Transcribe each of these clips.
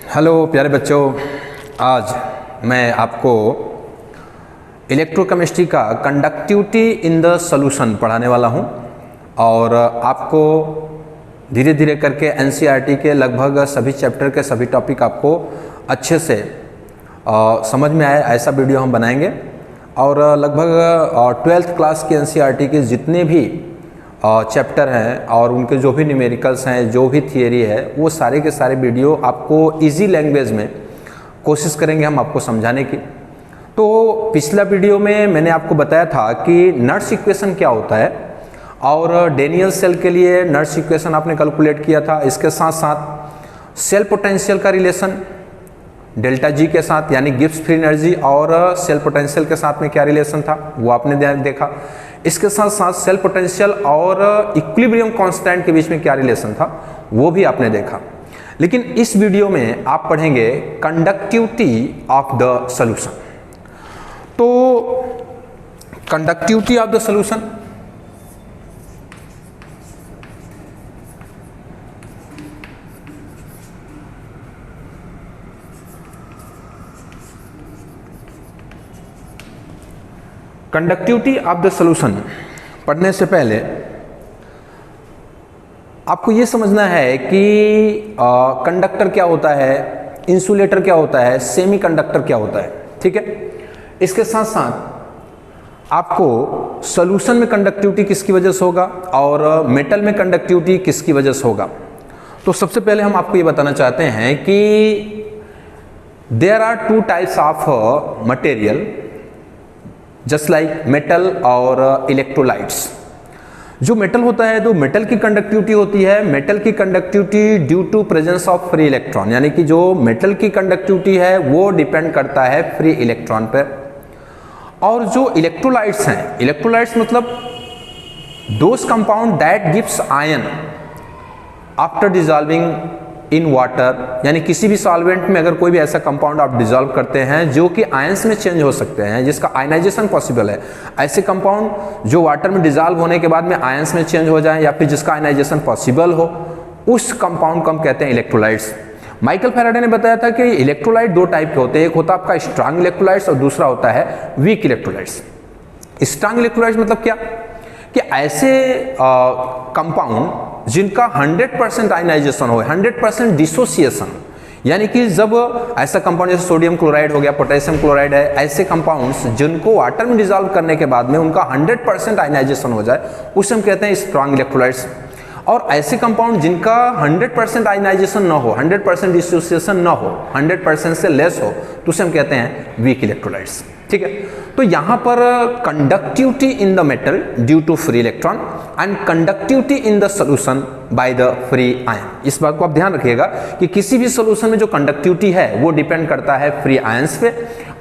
Hello प्यारे बच्चों, आज मैं आपको इलेक्ट्रोकेमिस्ट्री का कंडक्टिविटी इन द सॉल्यूशन पढ़ाने वाला हूं और आपको धीरे धीरे करके एनसीईआरटी के लगभग सभी चैप्टर के सभी टॉपिक आपको अच्छे से समझ में आए ऐसा वीडियो हम बनाएंगे। और लगभग 12th क्लास के एनसीईआरटी के जितने भी चैप्टर हैं और उनके जो भी न्यूमेरिकल्स हैं, जो भी थियरी है, वो सारे के सारे वीडियो आपको इजी लैंग्वेज में कोशिश करेंगे हम आपको समझाने की। तो पिछला वीडियो में मैंने आपको बताया था कि नर्स इक्वेशन क्या होता है और डेनियल सेल के लिए नर्स इक्वेशन आपने कैलकुलेट किया था। इसके साथ साथ सेल पोटेंशियल का रिलेशन डेल्टा जी के साथ, यानी गिब्स फ्री एनर्जी और सेल पोटेंशियल के साथ में क्या रिलेशन था वो आपने देखा। इसके साथ साथ सेल पोटेंशियल और इक्विलिब्रियम कांस्टेंट के बीच में क्या रिलेशन था वो भी आपने देखा। लेकिन इस वीडियो में आप पढ़ेंगे कंडक्टिविटी ऑफ द सॉल्यूशन। तो conductivity of the solution conductivity of the solution पढ़ने से पहले आपको ये समझना है कि कंडक्टर क्या होता है, इंसुलेटर क्या होता है, सेमीकंडक्टर क्या होता है। ठीक है, इसके साथ साथ आपको सॉल्यूशन में कंडक्टिविटी किसकी वजह से होगा और मेटल में कंडक्टिविटी किसकी वजह से होगा। तो सबसे पहले हम आपको ये बताना चाहते हैं कि there are two types of material just like metal और इलेक्ट्रोलाइट्स। जो मेटल होता है तो मेटल की कंडक्टिविटी होती है, मेटल की conductivity due to presence of free electron, यानी कि जो मेटल की कंडक्टिविटी है वो डिपेंड करता है फ्री इलेक्ट्रॉन पर। और जो इलेक्ट्रोलाइट्स हैं, इलेक्ट्रोलाइट्स मतलब those compound that gives ion after dissolving in water, यानी किसी भी सॉल्वेंट में अगर कोई भी ऐसा कंपाउंड आप डिजॉल्व करते हैं जो कि आयंस में चेंज हो सकते हैं, जिसका आयनाइजेशन पॉसिबल है, ऐसे कंपाउंड जो वाटर में डिजॉल्व होने के बाद में आयंस में चेंज हो जाए या फिर जिसका आयनाइजेशन पॉसिबल हो, उस कंपाउंड को हम कहते हैं इलेक्ट्रोलाइट्स। माइकल फैराडे ने बताया था कि इलेक्ट्रोलाइट दो टाइप के होते हैं, एक होता है आपका स्ट्रांग इलेक्ट्रोलाइट्स और दूसरा होता है वीक इलेक्ट्रोलाइट्स। स्ट्रांग इलेक्ट्रोलाइट्स मतलब क्या कि ऐसे कंपाउंड जिनका 100% आयनाइजेशन हो, 100% डिसोसिएशन, यानी कि जब ऐसा कंपाउंड जैसे सोडियम क्लोराइड हो गया, पोटेशियम क्लोराइड है, ऐसे कंपाउंड्स जिनको वाटर में डिजॉल्व करने के बाद में उनका 100% आयनाइजेशन हो जाए, उसे हम कहते हैं स्ट्रांग इलेक्ट्रोलाइट्स। और ऐसे कंपाउंड जिनका 100% आयनाइजेशन ना हो, 100% डिसोसिएशन ना हो, 100% से लेस हो, तो उसे हम कहते हैं वीक इलेक्ट्रोलाइट्स। ठीक है, तो यहां पर conductivity in the metal due to free electron and conductivity in the solution by the free ion. इस बात को आप ध्यान रखिएगा कि किसी भी सॉल्यूशन में जो कंडक्टिविटी है वो डिपेंड करता है फ्री आयंस पे,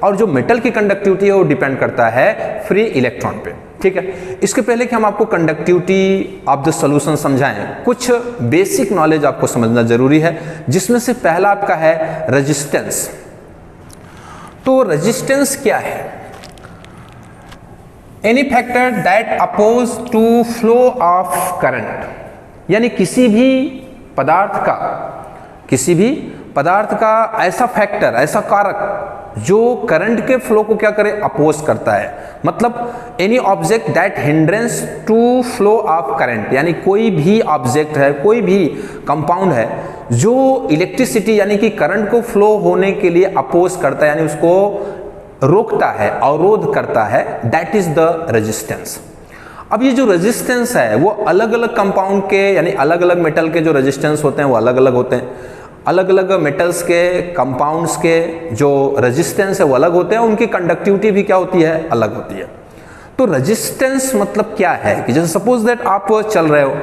और जो मेटल की कंडक्टिविटी है वो डिपेंड करता है फ्री इलेक्ट्रॉन पे। ठीक है, इसके पहले कि हम आपको कंडक्टिविटी ऑफ द सॉल्यूशन समझाएं, कुछ बेसिक नॉलेज आपको समझना जरूरी है, जिसमें से पहला आपका है रेजिस्टेंस। तो रेजिस्टेंस क्या है? Any factor that oppose to flow of current, यानी किसी भी पदार्थ का ऐसा फैक्टर, ऐसा कारक जो करंट के फ्लो को क्या करे, अपोज करता है। मतलब any object that hindrance to flow of current, यानी कोई भी ऑब्जेक्ट है, कोई भी कंपाउंड है जो इलेक्ट्रिसिटी यानी कि करंट को फ्लो होने के लिए अपोज करता है, यानी उसको रोकता है, अवरोध करता है, दैट इज द रेजिस्टेंस। अब ये जो रेजिस्टेंस है वो अलग अलग कंपाउंड के, यानी अलग अलग मेटल के जो रेजिस्टेंस होते हैं वो अलग अलग होते हैं। अलग अलग मेटल्स के, कंपाउंड्स के जो रेजिस्टेंस है वो अलग होते हैं, उनकी कंडक्टिविटी भी क्या होती है, अलग होती है। तो रेजिस्टेंस मतलब क्या है कि जैसे सपोज दैट आप चल रहे हो,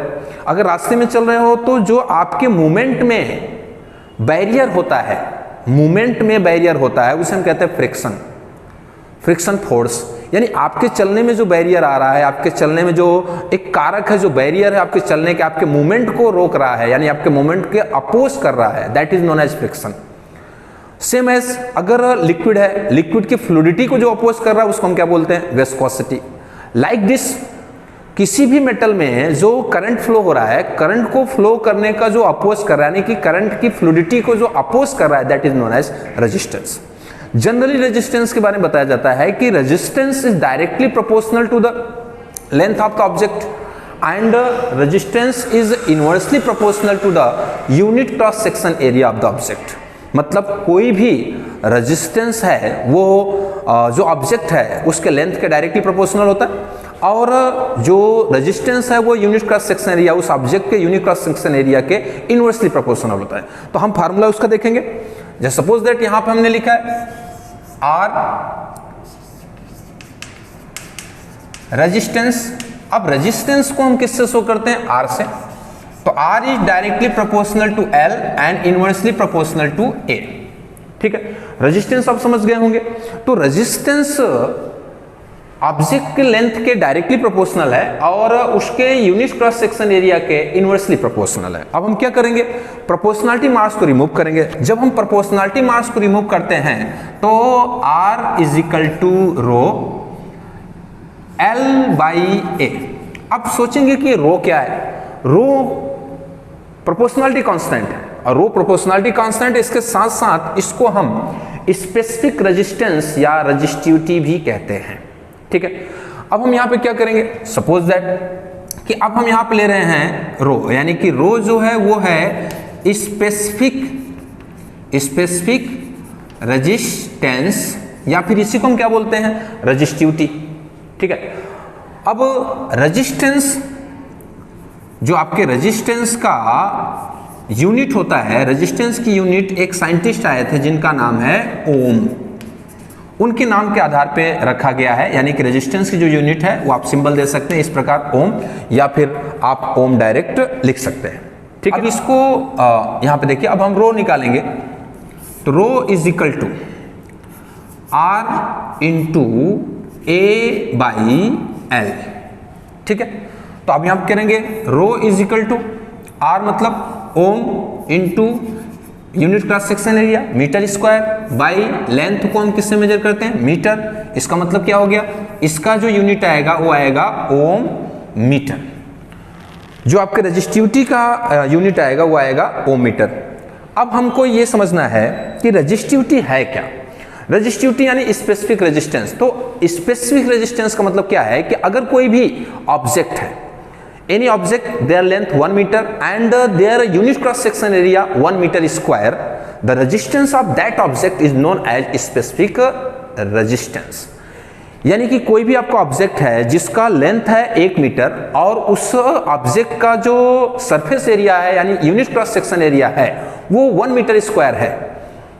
अगर रास्ते में चल रहे हो तो जो आपके मूवमेंट में बैरियर होता है, उसे हम कहते हैं फ्रिक्शन फोर्स। यानी आपके चलने में जो बैरियर आ रहा है, आपके चलने में जो एक कारक है, जो बैरियर है आपके चलने के, आपके मूवमेंट को रोक रहा है, यानी आपके मूवमेंट के अपोज कर रहा है, that is known as friction. Same as अगर लिक्विड है, लिक्विड की फ्लूइडिटी को जो अपोज कर रहा है उसको हम क्या बोलते हैं, विस्कोसिटी। लाइक दिस किसी भी मेटल में जो करंट फ्लो हो रहा है, करंट को फ्लो करने का जो अपोज कर रहा है, यानी कि करंट की फ्लूइडिटी को जो अपोज कर रहा है, that is known as resistance. Generally resistance के बारे में बताया जाता है कि resistance is directly proportional to the length of the object and resistance is inversely proportional to the unit cross section area of the object. मतलब कोई भी रेजिस्टेंस है वो जो ऑब्जेक्ट है उसके लेंथ के डायरेक्टली प्रोपोर्शनल होता है, और जो रेजिस्टेंस है वो यूनिट क्रॉस सेक्शन एरिया, उस ऑब्जेक्ट के यूनिट क्रॉस सेक्शन एरिया के इनवर्सली प्रोपोर्शनल होता है। तो हम फार्मूला उसका देखेंगे। जैसे सपोज दैट यहां पे हमने लिखा है आर रेजिस्टेंस। अब रेजिस्टेंस को हम किससे शो करते हैं? आर से। तो R is directly proportional to L and inversely proportional to A. ठीक है, रेजिस्टेंस आप समझ गए होंगे। तो रेजिस्टेंस ऑब्जेक्ट के लेंथ के डायरेक्टली प्रोपोर्शनल है और उसके यूनिट क्रॉस सेक्शन एरिया के इनवर्सली प्रोपोर्शनल है। अब हम क्या करेंगे? प्रोपोर्शनलिटी मार्क्स को रिमूव करेंगे। जब हम प्रोपोर्शनलिटी मार्क्स को रिमूव करते हैं तो R is equal to rho L by A. अब सोचेंगे कि रो क्या है? रो प्रोपोर्शनलिटी कांस्टेंट है, और रो प्रोपोर्शनलिटी कांस्टेंट, इसके साथ साथ इसको हम स्पेसिफिक रेजिस्टेंस या रेजिस्टिविटी भी कहते हैं। ठीक है, अब हम यहां पे क्या करेंगे? सपोज दैट कि अब हम यहां पे ले रहे हैं रो, यानी कि रो जो है वो है स्पेसिफिक रेजिस्टेंस, या फिर इसी को हम क्या बोलते हैं? रेजिस्टिविटी। ठीक है, अब रेजिस्टेंस जो आपके रेजिस्टेंस का यूनिट होता है, रेजिस्टेंस की यूनिट एक साइंटिस्ट आए थे जिनका नाम है ओम, उनके नाम के आधार पे रखा गया है। यानी कि रेजिस्टेंस की जो यूनिट है वो आप सिंबल दे सकते हैं इस प्रकार ओम, या फिर आप ओम डायरेक्ट लिख सकते हैं। ठीक है, अब इसको यहां पे देखिए, अब हम रो निकालेंगे तो rho is equal to R into A by L. ठीक है, तो अब यहां पे करेंगे rho is equal to R मतलब ohm into unit cross section area metre square by length को हम किससे मेजर करते हैं? मीटर। इसका मतलब क्या हो गया? इसका जो यूनिट आएगा वो आएगा ओम मीटर। जो आपके रेजिस्टिविटी का यूनिट आएगा वो आएगा ओम मीटर। अब हमको ये समझना है कि रेजिस्टिविटी है क्या? रेजिस्टिविटी यानी स्पेसिफिक रेजिस्टेंस। तो स्पेसिफिक रेजिस्टेंस का मतलब क्या है कि अगर कोई भी ऑब्जेक्ट है, any object their length 1 meter and their unit cross section area 1 meter square, the resistance of that object is known as specific resistance। यानी कि कोई भी आपका ऑब्जेक्ट है जिसका लेंथ है 1 मीटर और उस ऑब्जेक्ट का जो सरफेस एरिया है यानी यूनिट क्रॉस सेक्शन एरिया है वो 1 मीटर स्क्वायर है,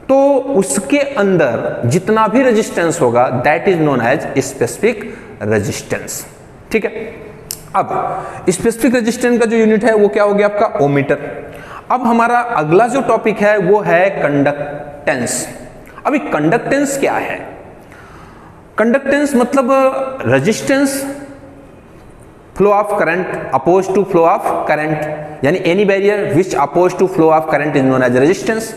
तो उसके अंदर जितना भी रेजिस्टेंस होगा that is known as specific resistance. ठीक है, अब स्पेसिफिक रेजिस्टेंस का जो यूनिट है वो क्या हो गया आपका? ओम मीटर। अब हमारा अगला जो टॉपिक है वो है कंडक्टेंस। अभी कंडक्टेंस क्या है? कंडक्टेंस मतलब resistance flow of current oppose to flow of current, यानी any barrier which oppose to flow of current is known as resistance.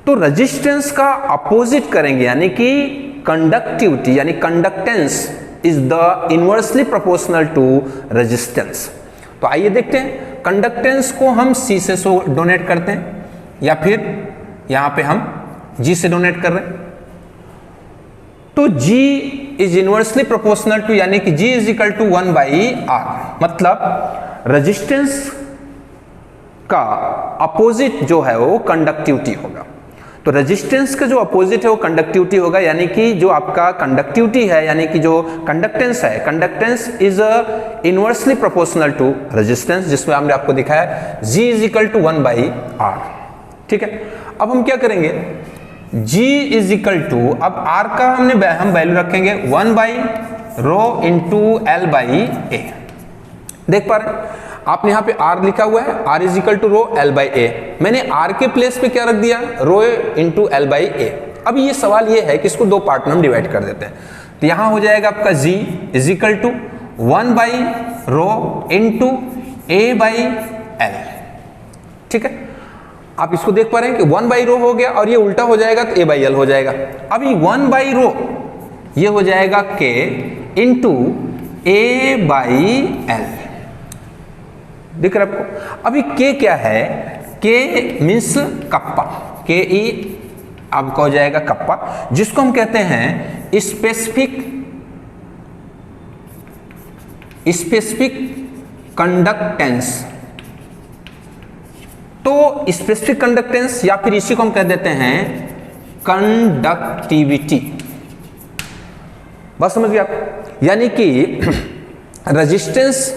तो रेजिस्टेंस का अपोजिट करेंगे, यानी कि कंडक्टिविटी यानी conductance is the inversely proportional to resistance. तो आइए देखते हैं, कंडक्टेंस को हम C से डोनेट करते हैं या फिर यहां पे हम G से डोनेट कर रहे हैं। तो G is inversely proportional to, यानी कि G is equal to 1 by R. मतलब रेजिस्टेंस का अपोजिट जो है वो कंडक्टिविटी होगा। तो रेजिस्टेंस का जो अपोजिट है वो कंडक्टिविटी होगा, यानी कि जो आपका कंडक्टिविटी है यानी कि जो कंडक्टेंस है, conductance is inversely proportional to resistance, जिसमें हमने आपको दिखाया G is equal to 1 by R. ठीक है, अब हम क्या करेंगे? G इज इक्वल टू, अब R का हम वैल्यू रखेंगे 1 by rho into L by A. देख पा रहे हैं आपने यहाँ पे R लिखा हुआ है, R is equal to rho L by A. मैंने R के प्लेस पे क्या रख दिया? Rho into L by A. अब ये सवाल ये है कि इसको दो पार्ट में हम डिवाइड कर देते हैं। तो यहाँ हो जाएगा आपका G is equal to 1 by rho into A by L. ठीक है, आप इसको देख पा रहे हैं कि 1 बाई रो हो गया और ये उल्टा हो जाएगा तो ए बाई एल हो जाएगा। अभी 1 बाई रो ये हो जाएगा K इंटू A/L, दिख रहा है आपको। अभी K क्या है, K मीन्स कप्पा, KE आपका हो जाएगा कप्पा, जिसको हम कहते हैं स्पेसिफिक कंडक्टेंस। तो स्पेसिफिक कंडक्टेंस या फिर इसी को हम कह देते हैं कंडक्टिविटी। बस समझ गए आप, यानी कि रेजिस्टेंस,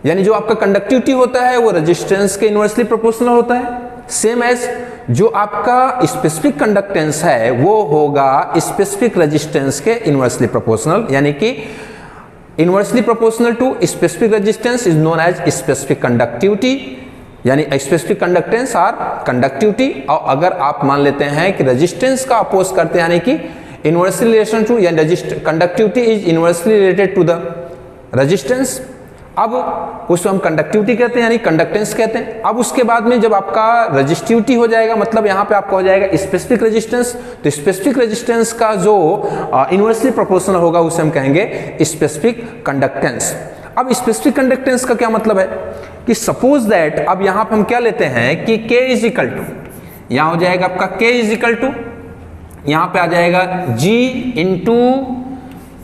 यानी जो आपका कंडक्टिविटी होता है वो रेजिस्टेंस के इनवर्सली प्रोपोर्शनल होता है। सेम एज जो आपका स्पेसिफिक कंडक्टेंस है वो होगा स्पेसिफिक रेजिस्टेंस के इनवर्सली प्रोपोर्शनल, यानी कि inversely proportional to specific resistance is known as specific conductivity, यानी स्पेसिफिक कंडक्टेंस और कंडक्टिविटी। और अगर आप मान लेते हैं कि रेजिस्टेंस का अपोज करते हैं, यानी कि इनवर्सली रिलेशन टू, यानी conductivity is inversely related to the resistance, अब उसको हम कंडक्टिविटी कहते हैं, यानी कंडक्टेंस कहते हैं। अब उसके बाद में जब आपका रेजिस्टिविटी हो जाएगा, मतलब यहाँ पे आपका हो जाएगा स्पेसिफिक रेजिस्टेंस, तो स्पेसिफिक रेजिस्टेंस का जो इनवर्सली प्रोपोर्शनल होगा उसे हम कहेंगे स्पेसिफिक कंडक्टेंस। अब स्पेसिफिक कंडक्टेंस का क्या मतलब है कि सपोज दैट, अब यहाँ पे हम क्या लेते हैं कि K इज इक्वल टू, यहाँ हो जाएगा आपका K इज इक्वल टू, यहाँ पे आ जाएगा G इंटू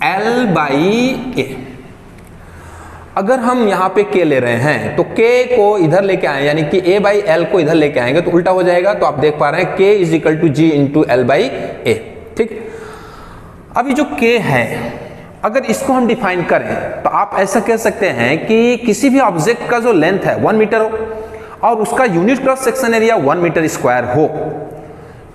L/A। अगर हम यहाँ पे K ले रहे हैं तो K को इधर लेके आए, यानी कि A/L को इधर लेके आएंगे तो उल्टा हो जाएगा। तो आप देख पा रहे हैं K is equal to G into L/A, ठीक। अभी जो K है, अगर इसको हम डिफाइन करें तो आप ऐसा कह सकते हैं कि किसी भी ऑब्जेक्ट का जो लेंथ है 1 मीटर हो और उसका unit cross section area 1 metre square हो,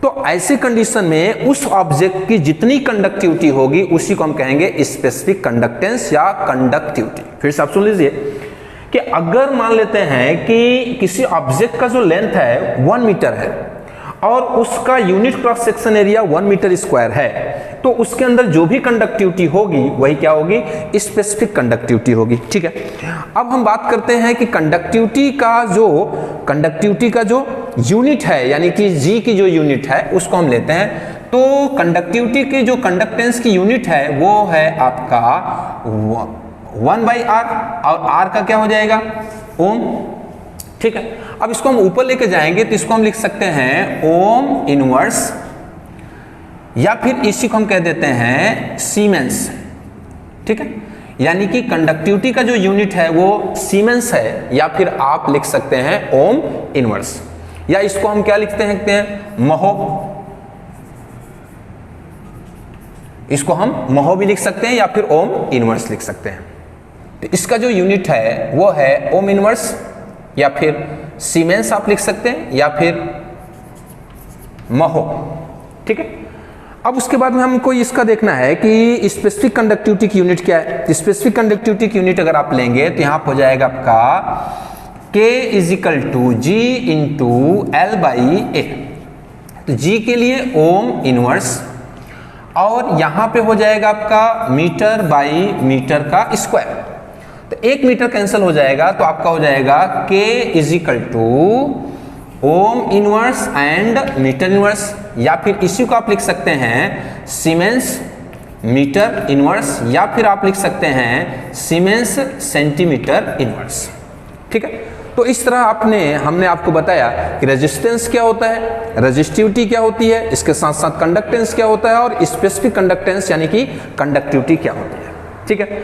तो ऐसे कंडीशन में उस ऑब्जेक्ट की जितनी कंडक्टिविटी होगी उसी को हम कहेंगे स्पेसिफिक कंडक्टेंस या कंडक्टिविटी। फिर से आप सुन लीजिए कि अगर मान लेते हैं कि किसी ऑब्जेक्ट का जो लेंथ है 1 मीटर है और उसका unit cross section area 1 metre square है, तो उसके अंदर जो भी कंडक्टिविटी होगी वही क्या होगी, स्पेसिफिक कंडक्टिविटी होगी, ठीक है। अब हम बात करते हैं कि कंडक्टिविटी का जो यूनिट है, यानी कि G की जो यूनिट है उसको हम लेते हैं। तो कंडक्टिविटी की जो कंडक्टेंस की यूनिट है वो है आपका 1/R, और R का क्या हो जाएगा, ओम, ठीक है। अब इसको हम ऊपर लेके जाएंगे तो इसको हम लिख सकते हैं ओम इनवर्स, या फिर इसी को हम कह देते हैं सीमेंस, ठीक है। यानी कि कंडक्टिविटी का जो यूनिट है वो सीमेंस है, या फिर आप लिख सकते हैं ओम इनवर्स, या इसको हम क्या लिखते हैं महो, इसको हम महो भी लिख सकते हैं या फिर ओम इनवर्स लिख सकते हैं। तो इसका जो यूनिट है वो है ओम इनवर्स, या फिर सीमेंस आप लिख सकते हैं, या फिर महो, ठीक है। अब उसके बाद में हमको इसका देखना है कि स्पेसिफिक कंडक्टिविटी की यूनिट क्या है। स्पेसिफिक कंडक्टिविटी की यूनिट अगर आप लेंगे तो यहाँ हो जाएगा आपका K is equal to G into L/A। तो G के लिए ओम इनवर्स, और यहाँ पे हो जाएगा आपका मीटर बाई मीटर का स्क्वायर, तो 1 मीटर कैंसिल हो जाएगा, तो आपका हो जाएगा K is equal to ohm inverse and metre inverse, या फिर इसी को आप लिख सकते हैं सीमेंस मीटर इनवर्स, या फिर आप लिख सकते हैं सीमेंस सेंटीमीटर इनवर्स, ठीक है। तो इस तरह हमने आपको बताया कि रेजिस्टेंस क्या होता है, रेजिस्टिविटी क्या होती है, इसके साथ साथ कंडक्टेंस क्या होता है, और स्पेसिफिक कंडक्टेंस यानी कि कंडक्टिविटी क्या होती है, ठीक है।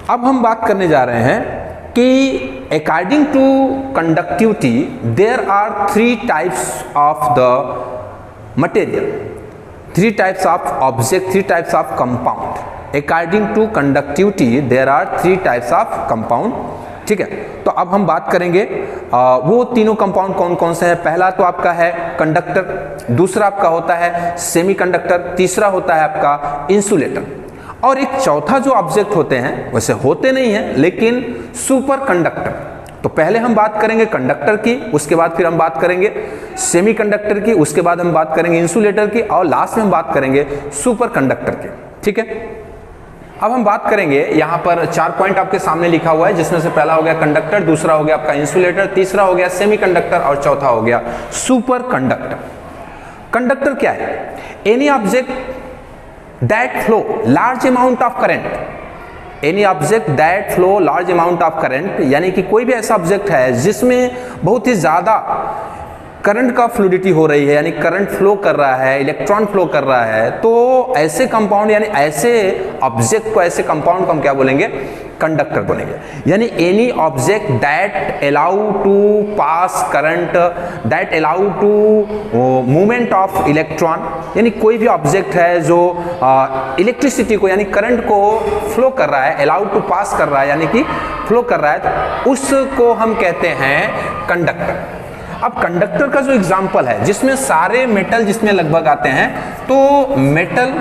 अब हम बात करने जा रहे हैं कि according to conductivity there are 3 types of the material, 3 types of object, 3 types of compound. According to conductivity there are 3 types of compound, ठीक है। तो अब हम बात करेंगे वो तीनों कंपाउंड कौन कौन से हैं। पहला तो आपका है कंडक्टर, दूसरा आपका होता है सेमीकंडक्टर, तीसरा होता है आपका इंसुलेटर, और एक चौथा जो ऑब्जेक्ट होते हैं, वैसे होते नहीं हैं लेकिन सुपर कंडक्टर। तो पहले हम बात करेंगे कंडक्टर की, उसके बाद फिर हम बात करेंगे सेमीकंडक्टर की, उसके बाद हम बात करेंगे इंसुलेटर की, और लास्ट में हम बात करेंगे सुपर कंडक्टर की, ठीक है। अब हम बात करेंगे, यहाँ पर 4 पॉइंट आपके सामने लिखा हुआ है, जिसमें से पहला हो गया कंडक्टर, दूसरा हो गया आपका इंसुलेटर, तीसरा हो गया सेमीकंडक्टर, और चौथा हो गया सुपर कंडक्टर। कंडक्टर क्या है? Any object that flow large amount of current, any object that flow large amount of current, यानी कि कोई भी ऐसा ऑब्जेक्ट है जिसमें बहुत ही ज़्यादा करंट का फ्लूडिटी हो रही है, यानी करंट फ्लो कर रहा है, इलेक्ट्रॉन फ्लो कर रहा है, तो ऐसे कंपाउंड यानी ऐसे ऑब्जेक्ट को, ऐसे कंपाउंड को हम क्या बोलेंगे? कंडक्टर बोलेंगे। यानी any object that allow to pass current, that allow to movement of electron, यानी कोई भी ऑब्जेक्ट है जो इलेक्ट्रिसिटी को यानी करंट को फ्लो कर रहा है, अलाउ टू पास कर रहा है यानी कि फ्लो कर रहा है, तो उसको हम कहते हैं कंडक्टर। अब कंडक्टर का जो एग्जाम्पल है जिसमें सारे मेटल जिसमें लगभग आते हैं, तो मेटल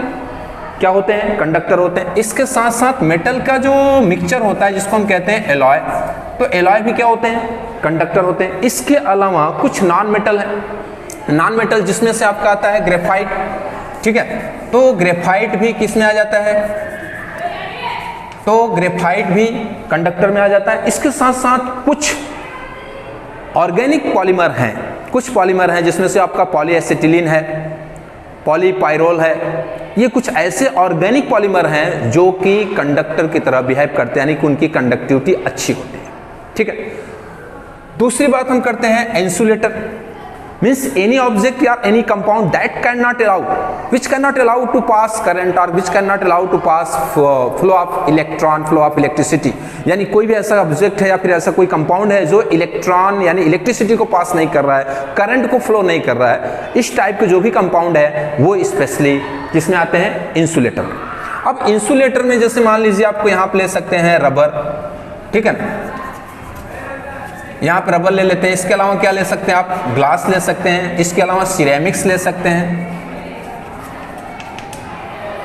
क्या होते हैं? कंडक्टर होते हैं। इसके साथ साथ मेटल का जो मिक्सचर होता है जिसको हम कहते हैं एलॉय, तो एलॉय भी क्या होते हैं? कंडक्टर होते हैं। इसके अलावा कुछ नॉन मेटल है, नॉन मेटल जिसमें से आपका आता है ग्रेफाइट, ठीक है, तो ग्रेफाइट भी किस में आ जाता है? तो ग्रेफाइट भी कंडक्टर में आ जाता है। इसके साथ साथ कुछ ऑर्गेनिक पॉलीमर हैं, कुछ पॉलीमर हैं जिसमें से आपका पॉलीएसिटिलीन है, पॉलीपाइरोल है, ये कुछ ऐसे ऑर्गेनिक पॉलीमर हैं जो कि कंडक्टर की तरह बिहेव करते हैं, यानी कि उनकी कंडक्टिविटी अच्छी होती है, ठीक है। दूसरी बात हम करते हैं इंसुलेटर, मीन्स एनी ऑब्जेक्ट या any compound that can not allow, which can not allow to pass current और which can not allow to pass flow of electron, flow of electricity, यानी कोई भी ऐसा ऑब्जेक्ट है या फिर ऐसा कोई कंपाउंड है जो इलेक्ट्रॉन यानी इलेक्ट्रिसिटी को पास नहीं कर रहा है, करंट को फ्लो नहीं कर रहा है, इस टाइप के जो भी कंपाउंड है वो स्पेशली किसमें आते हैं? इंसुलेटर में। अब इंसुलेटर में जैसे मान लीजिए आपको यहाँ पे ले सकते हैं रबर, ठीक है ना, यहाँ पर रबर ले लेते हैं। इसके अलावा क्या ले सकते हैं आप? ग्लास ले सकते हैं। इसके अलावा सिरेमिक्स ले सकते हैं,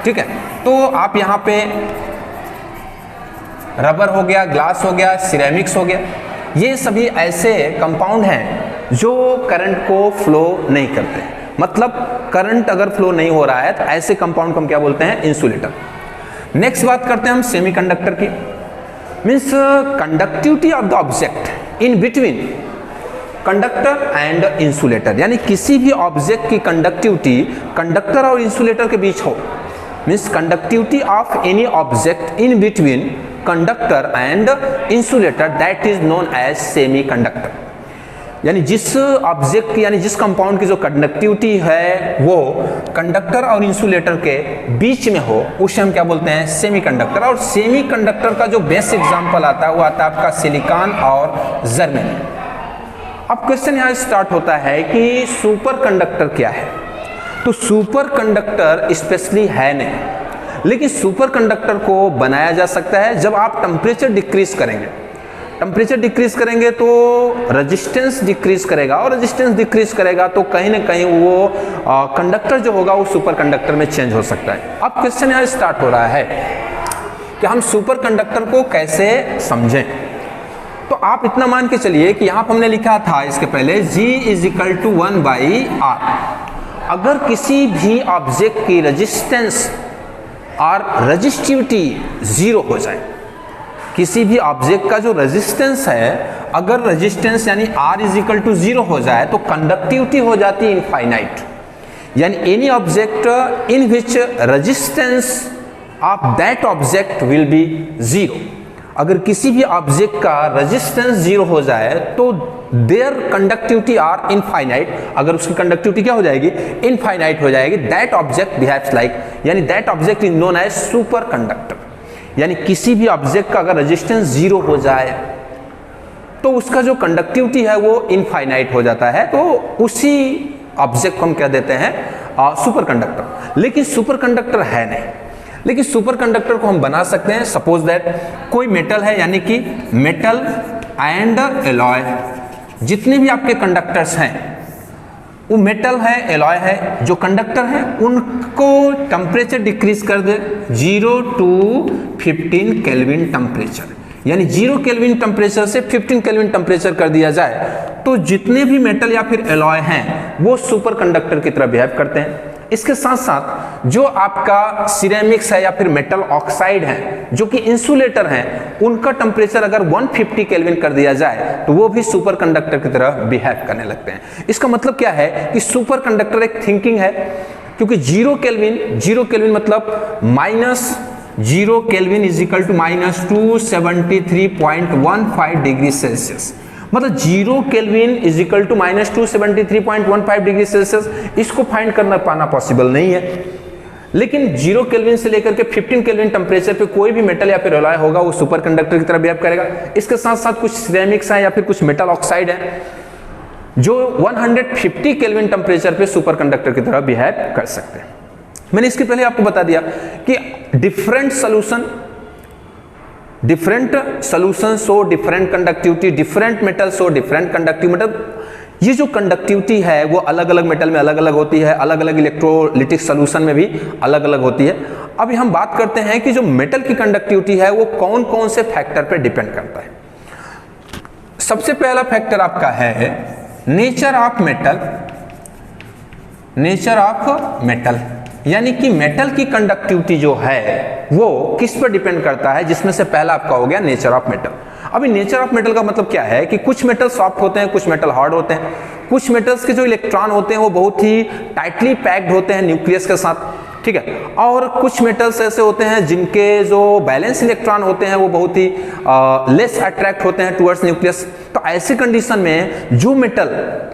ठीक है। तो आप यहाँ पे रबर हो गया, ग्लास हो गया, सिरेमिक्स हो गया, ये सभी ऐसे कंपाउंड हैं जो करंट को फ्लो नहीं करते, मतलब करंट अगर फ्लो नहीं हो रहा है तो ऐसे कंपाउंड को हम क्या बोलते हैं? इंसुलेटर। नेक्स्ट बात करते हैं हम सेमीकंडक्टर की, means conductivity of the object in between conductor and insulator, यानी किसी भी ऑब्जेक्ट की कंडक्टिविटी कंडक्टर और इंसुलेटर के बीच हो, means conductivity of any object in between conductor and insulator, that is known as semiconductor. यानी जिस ऑब्जेक्ट की यानी जिस कंपाउंड की जो कंडक्टिविटी है वो कंडक्टर और इंसुलेटर के बीच में हो, उसे हम क्या बोलते हैं? सेमीकंडक्टर। और सेमीकंडक्टर का जो बेस्ट एग्जांपल आता है वो आता है आपका सिलिकॉन और जर्मेनियम। अब क्वेश्चन यहाँ स्टार्ट होता है कि सुपर कंडक्टर क्या है? तो सुपर कंडक्टर स्पेशली है नहीं, लेकिन सुपर कंडक्टर को बनाया जा सकता है जब आप टेम्परेचर डिक्रीज करेंगे। टेम्परेचर डिक्रीज करेंगे तो रेजिस्टेंस डिक्रीज करेगा, और रेजिस्टेंस डिक्रीज करेगा तो कहीं ना कहीं वो कंडक्टर जो होगा वो सुपर कंडक्टर में चेंज हो सकता है। अब क्वेश्चन यहाँ स्टार्ट हो रहा है कि हम सुपर कंडक्टर को कैसे समझें। तो आप इतना मान के चलिए कि यहाँ पर हमने लिखा था इसके पहले G is equal to 1/R। अगर किसी भी ऑब्जेक्ट की रेजिस्टेंस और रेजिस्टिविटी 0 हो जाए, किसी भी ऑब्जेक्ट का जो रेजिस्टेंस है अगर रेजिस्टेंस यानी R इज इक्वल टू 0 हो जाए तो कंडक्टिविटी हो जाती है इनफाइनाइट, यानी any object in which resistance of that object will be 0। अगर किसी भी ऑब्जेक्ट का रेजिस्टेंस 0 हो जाए तो देयर कंडक्टिविटी आर इनफाइनाइट, अगर उसकी कंडक्टिविटी क्या हो जाएगी? इनफाइनाइट हो जाएगी। दैट ऑब्जेक्ट बिहेव्स लाइक, यानी that object is known as superconductor. यानी किसी भी ऑब्जेक्ट का अगर रेजिस्टेंस 0 हो जाए तो उसका जो कंडक्टिविटी है वो इनफाइनाइट हो जाता है, तो उसी ऑब्जेक्ट को हम क्या देते हैं? Super conductor. लेकिन सुपर कंडक्टर है नहीं, लेकिन सुपर कंडक्टर को हम बना सकते हैं। सपोज दैट कोई मेटल है, यानी कि मेटल एंड एलॉय, जितने भी आपके कंडक्टर्स हैं वो मेटल है, एलॉय है, जो कंडक्टर है उनको टेम्परेचर डिक्रीज कर दे 0 to 15 केल्विन टेम्परेचर, यानी 0 केल्विन टेम्परेचर से 15 केल्विन टेम्परेचर कर दिया जाए तो जितने भी मेटल या फिर एलॉय हैं वो सुपर कंडक्टर की तरह बिहेव करते हैं। इसके साथ साथ जो आपका सिरेमिक्स है या फिर मेटल ऑक्साइड है जो कि इंसुलेटर हैं, उनका टेम्परेचर अगर 150 केल्विन कर दिया जाए तो वो भी सुपर कंडक्टर की तरह बिहेव करने लगते हैं। इसका मतलब क्या है कि सुपर कंडक्टर एक थिंकिंग है, क्योंकि 0 केल्विन मतलब 0 kelvin is equal to -273.15 degree Celsius. मतलब 0 kelvin is equal to -273.15 degree Celsius, इसको फाइंड करना पाना पॉसिबल नहीं है। लेकिन 0 केल्विन से लेकर के 15 केल्विन टेम्परेचर पे कोई भी मेटल या फिर एलॉय होगा वो सुपर कंडक्टर की तरह बिहेव करेगा। इसके साथ साथ कुछ सिरेमिक्स हैं या फिर कुछ मेटल ऑक्साइड है जो 150 केल्विन टेम्परेचर पे सुपर कंडक्टर की तरह बिहेव कर सकते हैं। मैंने इसके पहले आपको बता दिया कि different solution so different conductivity, different metal so different conductivity. मतलब ये जो कंडक्टिविटी है वो अलग अलग मेटल में अलग अलग होती है, अलग अलग इलेक्ट्रोलिटिक सॉल्यूशन में भी अलग अलग होती है। अभी हम बात करते हैं कि जो मेटल की कंडक्टिविटी है वो कौन कौन से फैक्टर पे डिपेंड करता है। सबसे पहला फैक्टर आपका है नेचर ऑफ मेटल, यानी कि मेटल की कंडक्टिविटी जो है वो किस पर डिपेंड करता है, जिसमें से पहला आपका हो गया नेचर ऑफ मेटल। अभी नेचर ऑफ मेटल का मतलब क्या है कि कुछ मेटल सॉफ्ट होते हैं, कुछ मेटल हार्ड होते हैं, कुछ मेटल्स के जो इलेक्ट्रॉन होते हैं वो बहुत ही टाइटली पैक्ड होते हैं न्यूक्लियस के साथ, ठीक है। और कुछ मेटल्स ऐसे होते हैं जिनके जो बैलेंस इलेक्ट्रॉन होते हैं वो बहुत ही लेस अट्रैक्ट होते हैं टुवर्ड्स न्यूक्लियस। तो ऐसी कंडीशन में जो मेटल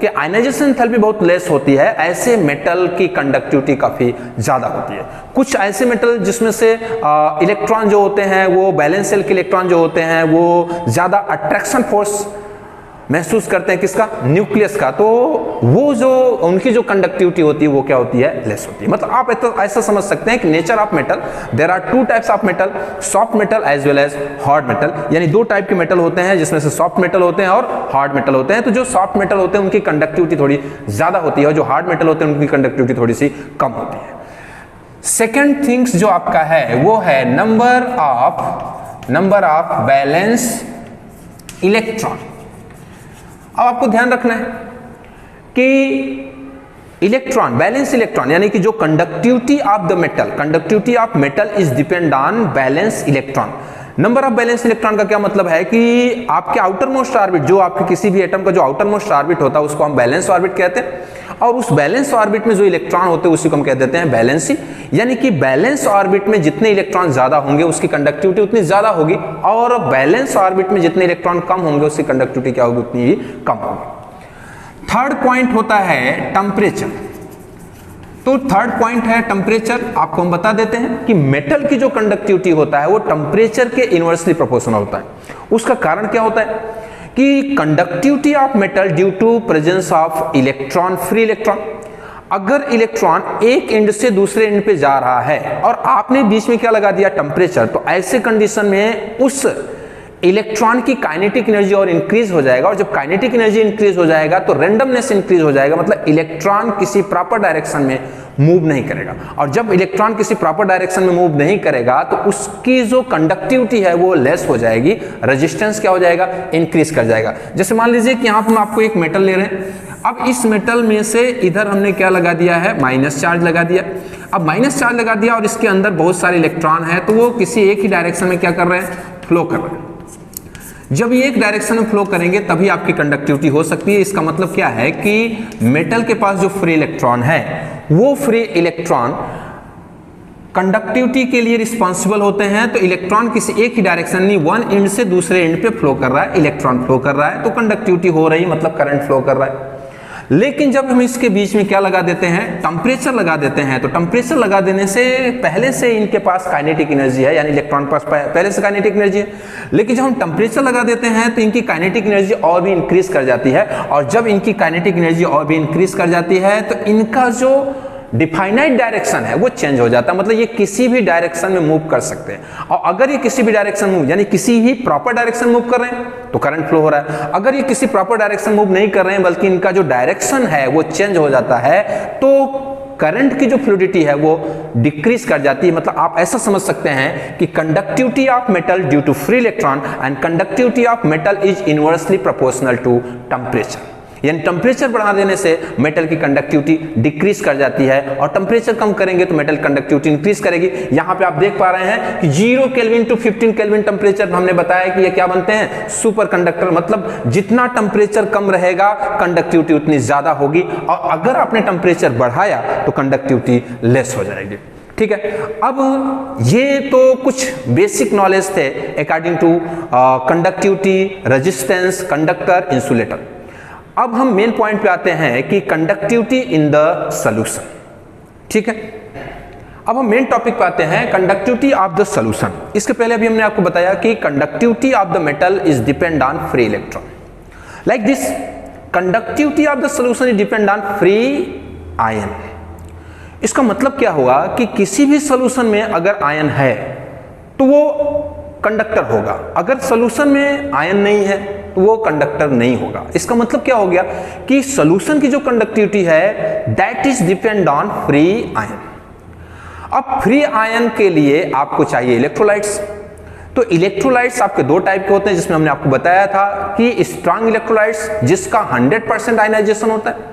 के आयनाइजेशन एंथैल्पी बहुत लेस होती है, ऐसे मेटल की कंडक्टिविटी काफी ज्यादा होती है। कुछ ऐसे मेटल जिसमें से इलेक्ट्रॉन जो होते हैं वो बैलेंस सेल के इलेक्ट्रॉन जो होते हैं वो ज्यादा अट्रैक्शन फोर्स महसूस करते हैं, किसका, न्यूक्लियस का, तो वो जो उनकी जो कंडक्टिविटी होती है वो क्या होती है, लेस होती है। मतलब आप ऐसा समझ सकते हैं कि nature of metal, there are two types of metal, soft metal as well as hard metal. यानी दो टाइप के मेटल होते हैं जिसमें से सॉफ्ट मेटल होते हैं और हार्ड मेटल होते हैं। तो जो सॉफ्ट मेटल होते हैं उनकी कंडक्टिविटी थोड़ी ज्यादा होती है और जो हार्ड मेटल होते हैं उनकी कंडक्टिविटी थोड़ी सी कम होती है। सेकेंड थिंग्स जो आपका है वो है नंबर ऑफ बैलेंस इलेक्ट्रॉन। अब आपको ध्यान रखना है कि इलेक्ट्रॉन, बैलेंस इलेक्ट्रॉन, यानी कि जो conductivity of metal is depend on balance electron. Number of balance electron का क्या मतलब है कि आपके आउटर मोस्ट ऑर्बिट, जो आपके किसी भी एटम का जो आउटर मोस्ट ऑर्बिट होता है उसको हम बैलेंस ऑर्बिट कहते हैं, और उस बैलेंस ऑर्बिट में जो इलेक्ट्रॉन होते हैं उसी को हम कह देते हैं बैलेंसी। यानी कि बैलेंस ऑर्बिट में जितने इलेक्ट्रॉन ज्यादा होंगे उसकी कंडक्टिविटी उतनी ज्यादा होगी, और बैलेंस ऑर्बिट में जितने इलेक्ट्रॉन कम होंगे उसकी कंडक्टिविटी क्या होगी, उतनी ही कम होगी। थर्ड पॉइंट होता है टेम्परेचर। तो थर्ड पॉइंट है टेम्परेचर। आपको हम बता देते हैं कि मेटल की जो कंडक्टिविटी होता है वो टेम्परेचर के इनवर्सली प्रोपोर्शनल होता है। उसका कारण क्या होता है कि conductivity of metal due to presence of electron, free electron. अगर इलेक्ट्रॉन एक एंड से दूसरे एंड पे जा रहा है और आपने बीच में क्या लगा दिया, टेम्परेचर, तो ऐसे कंडीशन में उस इलेक्ट्रॉन की काइनेटिक एनर्जी और इंक्रीज हो जाएगा, और जब काइनेटिक एनर्जी इंक्रीज हो जाएगा तो रैंडमनेस इंक्रीज हो जाएगा। मतलब इलेक्ट्रॉन किसी प्रॉपर डायरेक्शन में मूव नहीं करेगा, और जब इलेक्ट्रॉन किसी प्रॉपर डायरेक्शन में मूव नहीं करेगा तो उसकी जो कंडक्टिविटी है वो लेस हो जाएगी, रेजिस्टेंस क्या हो जाएगा, इंक्रीज कर जाएगा। जैसे मान लीजिए कि यहाँ पर हम आपको एक मेटल ले रहे हैं, अब इस मेटल में से इधर हमने क्या लगा दिया है, माइनस चार्ज लगा दिया। अब माइनस चार्ज लगा दिया और इसके अंदर बहुत सारे इलेक्ट्रॉन है, तो वो किसी एक ही डायरेक्शन में क्या कर रहे हैं, फ्लो कर रहे हैं। जब ये एक डायरेक्शन में फ्लो करेंगे तभी आपकी कंडक्टिविटी हो सकती है। इसका मतलब क्या है कि मेटल के पास जो फ्री इलेक्ट्रॉन है वो फ्री इलेक्ट्रॉन कंडक्टिविटी के लिए रिस्पॉन्सिबल होते हैं। तो इलेक्ट्रॉन किसी एक ही डायरेक्शन में वन एंड से दूसरे एंड पे फ्लो कर रहा है, इलेक्ट्रॉन फ्लो कर रहा है, तो कंडक्टिविटी हो रही, मतलब करंट फ्लो कर रहा है। लेकिन जब हम इसके बीच में क्या लगा देते हैं, टेम्परेचर लगा देते हैं, तो टेम्परेचर लगा देने से पहले से इनके पास काइनेटिक एनर्जी है, यानी इलेक्ट्रॉन के पास पहले से काइनेटिक एनर्जी है। लेकिन जब हम टेम्परेचर लगा देते हैं तो इनकी काइनेटिक एनर्जी और भी इंक्रीज कर जाती है, और जब इनकी काइनेटिक एनर्जी और भी इंक्रीज कर जाती है तो इनका जो डिफाइनाइट डायरेक्शन है वो चेंज हो जाता है। मतलब ये किसी भी डायरेक्शन में मूव कर सकते हैं, और अगर ये किसी भी डायरेक्शन मूव, यानी किसी ही प्रॉपर डायरेक्शन मूव कर रहे हैं तो करंट फ्लो हो रहा है। अगर ये किसी प्रॉपर डायरेक्शन मूव नहीं कर रहे हैं बल्कि इनका जो डायरेक्शन है वो चेंज हो जाता है, तो करंट की जो फ्लूइडिटी है वो डिक्रीज कर जाती है। मतलब आप ऐसा समझ सकते हैं कि conductivity of metal due to free electron and conductivity of metal is inversely proportional to temperature. यानी टेम्परेचर बढ़ा देने से मेटल की कंडक्टिविटी डिक्रीज कर जाती है, और टेम्परेचर कम करेंगे तो मेटल कंडक्टिविटी इंक्रीज करेगी। यहाँ पे आप देख पा रहे हैं कि 0 केल्विन टू 15 केल्विन टेम्परेचर हमने बताया कि ये क्या बनते हैं, सुपर कंडक्टर। मतलब जितना टेम्परेचर कम रहेगा कंडक्टिविटी उतनी ज्यादा होगी, और अगर आपने टेम्परेचर बढ़ाया तो कंडक्टिविटी लेस हो जाएगी। ठीक है। अब ये तो कुछ बेसिक नॉलेज थे according to conductivity, resistance, conductor, insulator. अब हम मेन पॉइंट पे आते हैं कि कंडक्टिविटी इन द सॉल्यूशन, ठीक है। अब हम मेन टॉपिक पे आते हैं, कंडक्टिविटी ऑफ द सॉल्यूशन। इसके पहले अभी हमने आपको बताया कि conductivity of the metal is depend on free electron. Like this conductivity of the solution is depend on free ion. इसका मतलब क्या हुआ कि किसी भी सॉल्यूशन में अगर आयन है तो वो कंडक्टर होगा, अगर सॉल्यूशन में आयन नहीं है तो वो कंडक्टर नहीं होगा। इसका मतलब क्या हो गया कि सॉल्यूशन की जो कंडक्टिविटी है that is depend on free ion. अब फ्री आयन के लिए आपको चाहिए इलेक्ट्रोलाइट्स। तो इलेक्ट्रोलाइट्स आपके दो टाइप के होते हैं, जिसमें हमने आपको बताया था कि स्ट्रांग इलेक्ट्रोलाइट्स जिसका 100% आयनाइजेशन होता है,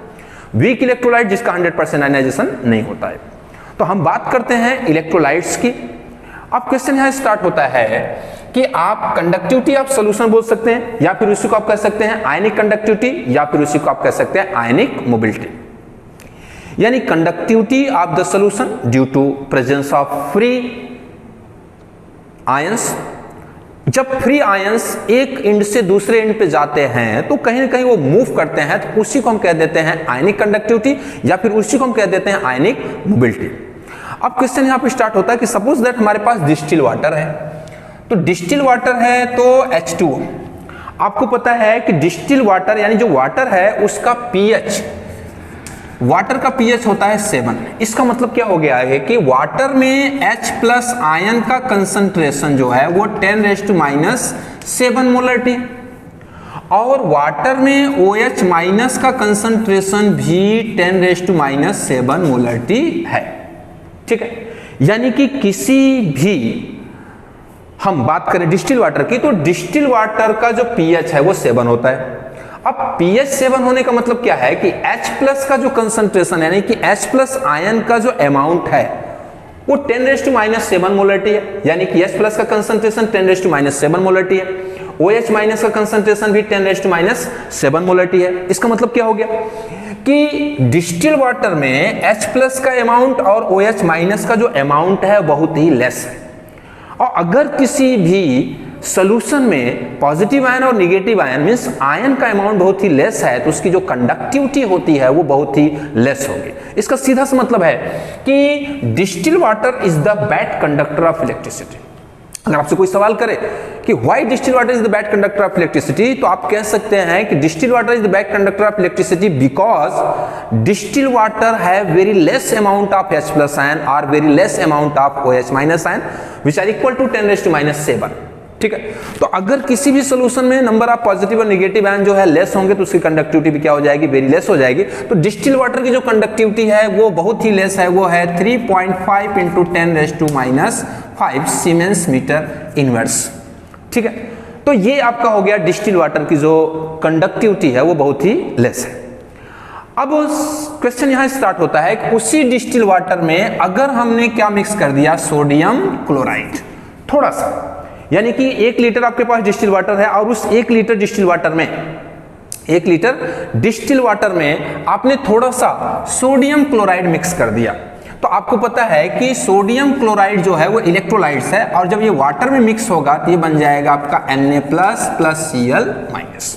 वीक इलेक्ट्रोलाइट जिसका 100% आयनाइजेशन नहीं होता है। तो हम बात करते हैं इलेक्ट्रोलाइट्स की। अब क्वेश्चन यहां स्टार्ट होता है कि आप कंडक्टिविटी ऑफ सॉल्यूशन बोल सकते हैं, या फिर उसी को आप कह सकते हैं आयनिक कंडक्टिविटी, या फिर उसी को आप कह सकते हैं आयनिक मोबिलिटी, यानी conductivity of the solution due to presence of free ions. जब फ्री आयंस एक एंड से दूसरे एंड पे जाते हैं तो कहीं ना कहीं वो मूव करते हैं, तो उसी को हम कह देते हैं आयनिक कंडक्टिविटी, या फिर उसी को हम कह देते हैं आयनिक मोबिलिटी। अब क्वेश्चन यहां पे स्टार्ट होता है कि सपोज दैट हमारे पास डिस्टिल वाटर है, तो डिस्टिल वाटर है तो H2O। आपको पता है कि डिस्टिल वाटर यानी जो वाटर है उसका pH, वाटर का pH होता है 7। इसका मतलब क्या हो गया है कि वाटर में H+ आयन का कंसंट्रेशन जो है वो 10⁻⁻7 मोलरिटी, और वाटर में OH- का कंसंट्रेशन भी 10⁻⁻7 मोलरिटी है, ठीक है। यानी कि किसी भी हम बात करें डिस्टिल वाटर की, तो डिस्टिल वाटर का जो pH है वो 7 होता है। अब pH 7 होने का मतलब क्या है कि H+ का जो कंसंट्रेशन यानी कि H+ आयन का जो अमाउंट है वो 10⁻⁻7 मोलरिटी है, यानी कि H+ का कंसंट्रेशन 10⁻⁻7 मोलरिटी है, OH- का कंसंट्रेशन भी 10⁻⁻7 मोलरिटी है। इसका मतलब क्या हो गया कि डिस्टिल वाटर में H+ का अमाउंट और OH- का जो अमाउंट है बहुत ही लेस है। और अगर किसी भी सॉल्यूशन में पॉजिटिव आयन और नेगेटिव आयन मींस आयन का अमाउंट बहुत ही लेस है, तो उसकी जो कंडक्टिविटी होती है वो बहुत ही लेस होगी। इसका सीधा सा मतलब है कि distil water is the bad conductor of electricity. अगर आपसे कोई सवाल करे कि why distil water is the bad conductor of electricity, तो आप कह सकते हैं कि distil water is the bad conductor of electricity because distil water have very less amount of H+ ion और very less amount of OH- ion which are equal to 10⁻⁷, ठीक है। तो अगर किसी भी सॉल्यूशन में नंबर ऑफ पॉजिटिव और negative ion जो है लेस होंगे तो उसकी कंडक्टिविटी भी क्या हो जाएगी, वेरी लेस हो जाएगी। तो डिस्टिल वाटर की जो कंडक्टिविटी है वो बहुत ही लेस है, वो है 3.5 × 10⁻⁵ सीमेंस मीटर इनवर्स, ठीक है। तो ये आपका हो गया डिस्टिल वाटर की जो कंडक्टिविटी है वो बहुत ही लेस है। अब क्वेश्चन यहां स्टार्ट होता है कि उसी डिस्टिल वाटर में अगर हमने क्या मिक्स कर दिया, सोडियम क्लोराइड थोड़ा सा, यानी कि 1 लीटर आपके पास डिस्टिल वाटर है और उस 1 लीटर डिस्टिल वाटर में 1 लीटर डिस्टिल वाटर में आपने थोड़ा सा सोडियम क्लोराइड मिक्स कर दिया। तो आपको पता है कि सोडियम क्लोराइड जो है वो इलेक्ट्रोलाइट्स है, और जब ये वाटर में मिक्स होगा तो ये बन जाएगा आपका Na+ + Cl-।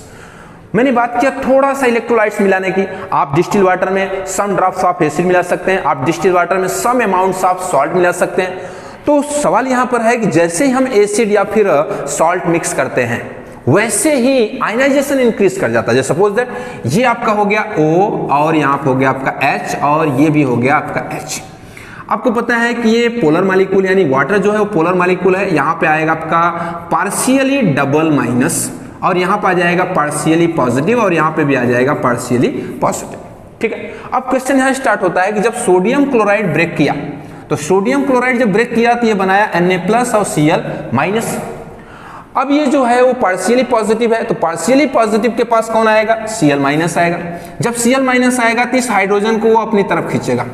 मैंने बात किया थोड़ा सा इलेक्ट्रोलाइट्स मिलाने की। आप डिस्टिल वाटर में सम ड्रॉप्स ऑफ एसिड मिला सकते हैं, आप डिस्टिल वाटर में सम अमाउंट्स ऑफ सॉल्ट मिला सकते हैं। तो सवाल यहां पर है कि जैसे ही हम एसिड या फिर सॉल्ट मिक्स करते हैं वैसे ही आयनाइजेशन इंक्रीज कर जाता है। जैसे सपोज दैट ये आपका हो गया O और यहां पर हो गया आपका H और ये भी हो गया आपका H। आपको पता है कि ये पोलर मॉलिक्यूल यानी वाटर जो है वो पोलर मॉलिक्यूल है। यहां पे आएगा आपका पार्शियली डबल माइनस और यहां पे आ जाएगा पार्शियली पॉजिटिव और यहां पे भी आ जाएगा पार्शियली पॉजिटिव, ठीक है। अब क्वेश्चन यहां स्टार्ट होता है कि जब सोडियम क्लोराइड ब्रेक किया, तो सोडियम क्लोराइड जब ब्रेक किया तो ये बनाया Na+ और Cl-। अब ये जो है वो पार्शियली पॉजिटिव है, तो पार्शियली पॉजिटिव के पास कौन आएगा, Cl- आएगा। जब Cl- आएगा तो इस हाइड्रोजन को वो अपनी तरफ खींचेगा,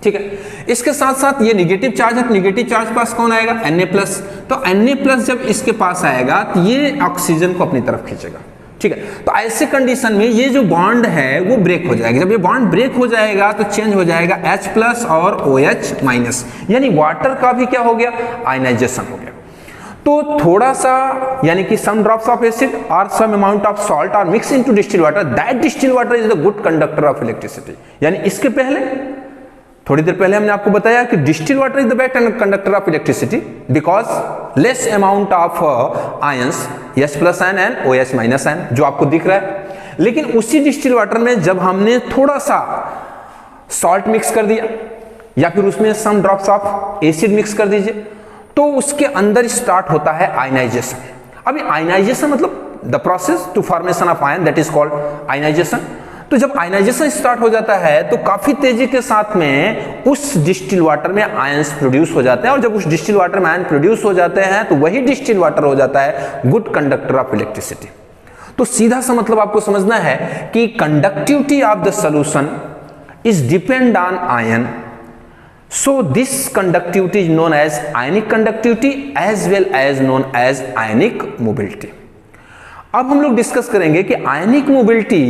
ठीक है। इसके साथ साथ ये नेगेटिव चार्ज है, तो नेगेटिव चार्ज पास कौन आएगा, Na+। तो Na+ जब इसके पास आएगा तो ये ऑक्सीजन को अपनी तरफ खींचेगा, ठीक है। तो ऐसे कंडीशन में ये जो बॉन्ड है वो ब्रेक हो जाएगा। जब ये बॉन्ड ब्रेक हो जाएगा तो चेंज हो जाएगा H+ और OH-, यानी वाटर का भी क्या हो गया, आयनाइजेशन हो गया। तो थोड़ा सा यानी कि सम ड्रॉप्स ऑफ एसिड और some amount of salt are mix into distil water, that distil water is the good conductor of electricity. यानी इसके पहले थोड़ी देर पहले हमने आपको बताया कि distil water is the best conductor of electricity because less amount of ions H+N and OH-N जो आपको दिख रहा है। लेकिन उसी डिस्टिल वाटर में जब हमने थोड़ा सा सॉल्ट मिक्स कर दिया या फिर उसमें सम ड्रॉप्स ऑफ एसिड मिक्स कर दीजिए तो उसके अंदर स्टार्ट होता है आयनाइजेशन। अभी आयनाइजेशन मतलब the process to formation of ion, that is called ionisation. तो जब आयनाइजेशन स्टार्ट हो जाता है तो काफी तेजी के साथ में उस डिस्टिल वाटर में आयंस प्रोड्यूस हो जाते हैं, और जब उस डिस्टिल वाटर में आयन प्रोड्यूस हो जाते हैं तो वही डिस्टिल वाटर हो जाता है गुड कंडक्टर ऑफ इलेक्ट्रिसिटी। तो सीधा सा मतलब आपको समझना है कि conductivity of the solution is depend on ion, so this conductivity is known as ionic conductivity as well as known as ionic mobility। अब हम लोग डिस्कस करेंगे कि आयनिक मोबिलिटी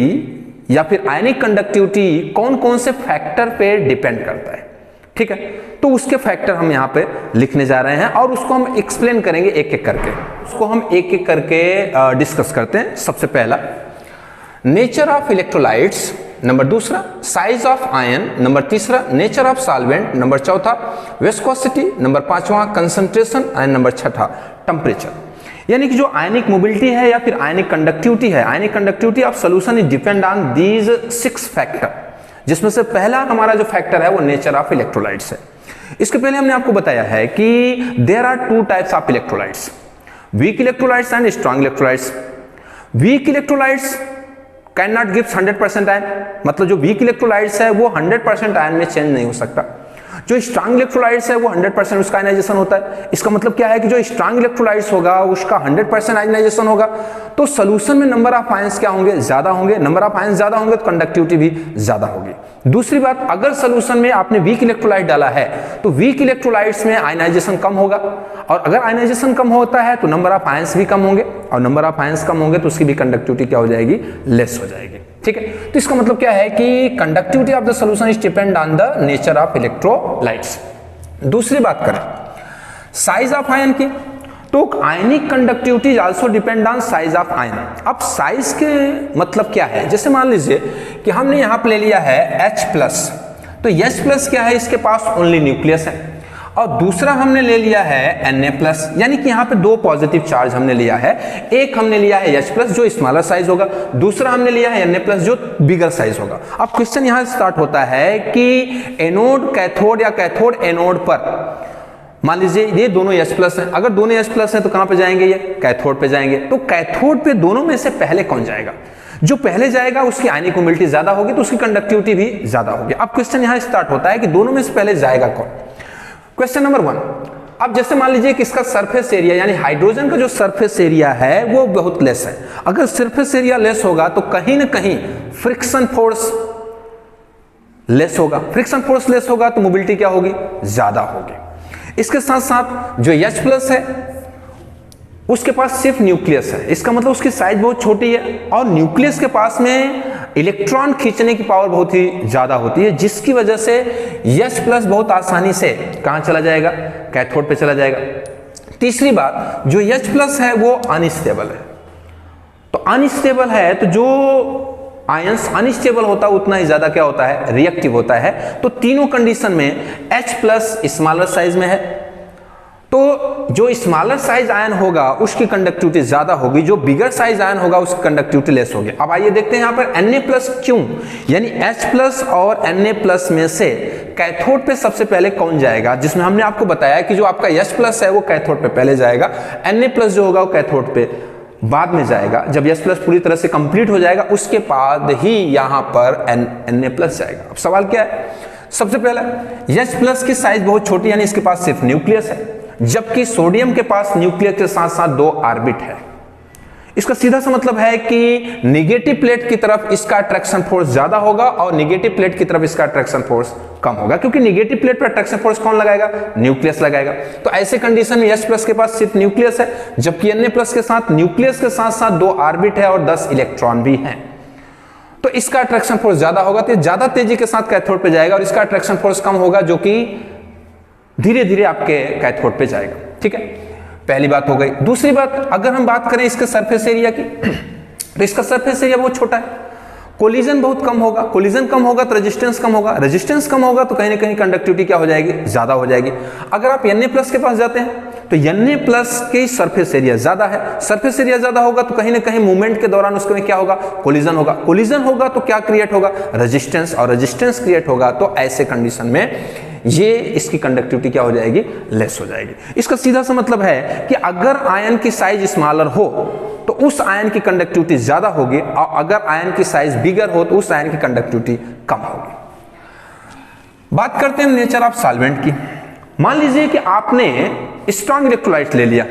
या फिर आयनिक कंडक्टिविटी कौन कौन से फैक्टर पे डिपेंड करता है। ठीक है, तो उसके फैक्टर हम यहाँ पे लिखने जा रहे हैं और उसको हम एक्सप्लेन करेंगे एक एक करके, उसको हम एक एक करके डिस्कस करते हैं। सबसे पहला नेचर ऑफ इलेक्ट्रोलाइट्स, नंबर दूसरा साइज ऑफ आयन, नंबर तीसरा नेचर ऑफ सॉल्वेंट, नंबर चौथा विस्कोसिटी, नंबर पांचवा कंसंट्रेशन एंड नंबर छठा टेम्परेचर। यानी कि जो आयनिक मोबिलिटी है या फिर आयनिक कंडक्टिविटी है, ionic conductivity of solution is depend on these 6 factor, जिसमें से पहला हमारा जो फैक्टर है वो नेचर ऑफ इलेक्ट्रोलाइट्स है। इसके पहले हमने आपको बताया है कि there are 2 types of electrolytes, weak electrolytes and strong electrolytes. Weak electrolytes can not give 100% ion, मतलब जो वीक इलेक्ट्रोलाइट्स है वो 100% आयन में चेंज नहीं हो सकता। जो स्ट्रांग इलेक्ट्रोलाइट्स है वो 100% उसका आयनाइजेशन होता है। इसका मतलब क्या है कि जो स्ट्रांग इलेक्ट्रोलाइट्स होगा उसका 100% आयनाइजेशन होगा, तो सोल्यूशन में नंबर ऑफ आयंस क्या होंगे, ज्यादा होंगे। नंबर ऑफ आयंस ज्यादा होंगे तो कंडक्टिविटी भी ज्यादा होगी। दूसरी बात, अगर सोल्यूशन में आपने वीक इलेक्ट्रोलाइट डाला है तो वीक इलेक्ट्रोलाइट्स में आयनाइजेशन कम होगा, और अगर आयनाइजेशन कम होता है तो नंबर ऑफ आयंस भी कम होंगे, और नंबर ऑफ आयंस कम होंगे तो उसकी भी कंडक्टिविटी क्या हो जाएगी, लेस हो जाएगी। ठीक है, तो इसका मतलब क्या है कि conductivity of the solution is depend on the nature of electrolytes. दूसरी बात करें साइज ऑफ आयन की, तो ionic conductivity is also depend on size of ion. अब साइज के मतलब क्या है, जैसे मान लीजिए कि हमने यहां पे ले लिया है H+, तो H+ क्या है, इसके पास ओनली न्यूक्लियस है, और दूसरा हमने ले लिया है Na+, यानी कि यहाँ पे 2 पॉजिटिव चार्ज हमने लिया है। एक हमने लिया है H+ जो स्मॉलर साइज होगा, दूसरा हमने लिया है Na+ जो बिगर साइज होगा। अब क्वेश्चन यहाँ स्टार्ट होता है कि एनोड कैथोड या कैथोड एनोड पर मान लीजिए ये दोनों H+ हैं, अगर दोनों H+ हैं तो कहां पे जाएंगे, ये कैथोड पे जाएंगे। तो कैथोड पे दोनों में से पहले कौन जाएगा, जो पहले जाएगा उसकी आयनिक मोबिलिटी ज्यादा होगी तो उसकी कंडक्टिविटी भी ज्यादा होगी। अब क्वेश्चन यहां स्टार्ट होता है कि दोनों में से पहले जाएगा कौन। क्वेश्चन नंबर 1, अब जैसे मान लीजिए कि इसका सरफेस एरिया यानी हाइड्रोजन का जो सरफेस एरिया है वो बहुत लेस है। अगर सरफेस एरिया लेस होगा तो कहीं ना कहीं फ्रिक्शन फोर्स लेस होगा, फ्रिक्शन फोर्स लेस होगा तो मोबिलिटी क्या होगी, ज्यादा होगी। इसके साथ साथ जो H+ है उसके पास सिर्फ न्यूक्लियस है, इसका मतलब उसकी साइज बहुत छोटी है, और न्यूक्लियस के पास में इलेक्ट्रॉन खींचने की पावर बहुत ही ज्यादा होती है, जिसकी वजह से H+ बहुत आसानी से कहां चला जाएगा, कैथोड पे चला जाएगा। तीसरी बात, जो H+ है वो अनस्टेबल है, तो अनस्टेबल है तो जो आयंस अनस्टेबल होता है उतना ही ज्यादा क्या होता है, रिएक्टिव होता है। तो तीनों कंडीशन में H+ स्मॉलर साइज में है, तो जो स्मॉलर साइज आयन होगा उसकी कंडक्टिविटी ज्यादा होगी, जो बिगर साइज आयन होगा उसकी कंडक्टिविटी लेस होगी। अब आइए देखते हैं यहाँ पर Na+ क्यों, यानी H+ और Na+ में से कैथोड पे सबसे पहले कौन जाएगा, जिसमें हमने आपको बताया कि जो आपका H+ है वो कैथोड पे पहले जाएगा, Na+ जो होगा वो कैथोड पे बाद में जाएगा। जब H+ पूरी तरह से कंप्लीट हो जाएगा उसके बाद ही यहां पर Na+ जाएगा। अब सवाल क्या है, सबसे पहला H+ की साइज बहुत छोटी यानी इसके पास सिर्फ न्यूक्लियस है, जबकि सोडियम के पास न्यूक्लियस के साथ साथ 2 ऑर्बिट है। इसका सीधा सा मतलब है कि निगेटिव प्लेट की तरफ इसका अट्रैक्शन फोर्स ज्यादा होगा और निगेटिव प्लेट की तरफ इसका अट्रैक्शन फोर्स कम होगा, क्योंकि निगेटिव प्लेट पर अट्रैक्शन फोर्स कौन लगाएगा? न्यूक्लियस लगाएगा। तो ऐसे कंडीशन में H प्लस के पास सिर्फ न्यूक्लियस है, जबकि Na प्लस के साथ न्यूक्लियस के साथ साथ 2 ऑर्बिट है और 10 इलेक्ट्रॉन भी हैं। तो इसका अट्रैक्शन फोर्स ज्यादा होगा, तो ज्यादा तेजी के साथ कैथोड पे जाएगा, और इसका अट्रैक्शन फोर्स कम होगा जो कि धीरे धीरे आपके कैथोड पे जाएगा। ठीक है, पहली बात हो गई। दूसरी बात, अगर हम बात करें इसके सरफेस एरिया की, तो इसका सरफेस एरिया बहुत छोटा है, कोलिजन बहुत कम होगा। कोलिजन कम होगा तो रेजिस्टेंस कम होगा, रेजिस्टेंस कम होगा तो कहीं ना कहीं कंडक्टिविटी क्या हो जाएगी? ज्यादा हो जाएगी। अगर आप Na प्लस के पास जाते हैं तो Na प्लस की सरफेस एरिया ज्यादा है, सरफेस एरिया ज्यादा होगा तो कहीं ना कहीं मूवमेंट के दौरान उसके में क्या होगा? कोलिजन होगा। कोलिजन होगा तो क्या क्रिएट होगा? रेजिस्टेंस, और रेजिस्टेंस क्रिएट होगा तो ऐसे कंडीशन में ये इसकी कंडक्टिविटी क्या हो जाएगी? लेस हो जाएगी। इसका सीधा सा मतलब है कि अगर आयन की साइज स्मॉलर हो तो उस आयन की कंडक्टिविटी ज्यादा होगी, और अगर आयन की साइज बिगर हो तो उस आयन की कंडक्टिविटी कम होगी। बात करते हैं नेचर ऑफ सॉल्वेंट की। मान लीजिए कि आपने स्ट्रॉन्ग इलेक्ट्रोलाइट ले लिया।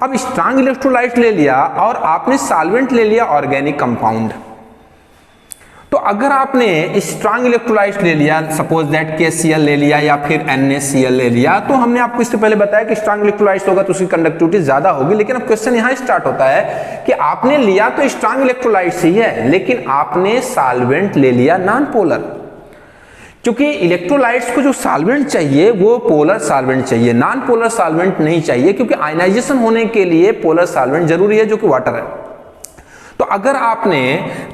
अब स्ट्रॉन्ग इलेक्ट्रोलाइट ले लिया और आपने सॉल्वेंट ले लिया ऑर्गेनिक कंपाउंड। तो अगर आपने स्ट्रॉन्ग इलेक्ट्रोलाइट ले लिया, सपोज दैट KCl ले लिया या फिर NaCl ले लिया, तो हमने आपको इससे पहले बताया कि स्ट्रॉन्ग इलेक्ट्रोलाइट होगा तो उसकी कंडक्टिविटी ज्यादा होगी। लेकिन अब क्वेश्चन यहां स्टार्ट होता है कि आपने लिया तो स्ट्रॉन्ग इलेक्ट्रोलाइट ही है, लेकिन आपने सॉल्वेंट ले लिया नॉन पोलर, क्योंकि इलेक्ट्रोलाइट्स को जो सॉल्वेंट चाहिए वो पोलर सॉल्वेंट चाहिए, नॉन पोलर सॉल्वेंट नहीं चाहिए, क्योंकि आयनाइजेशन होने के लिए पोलर सॉल्वेंट जरूरी है जो कि वाटर है। तो अगर आपने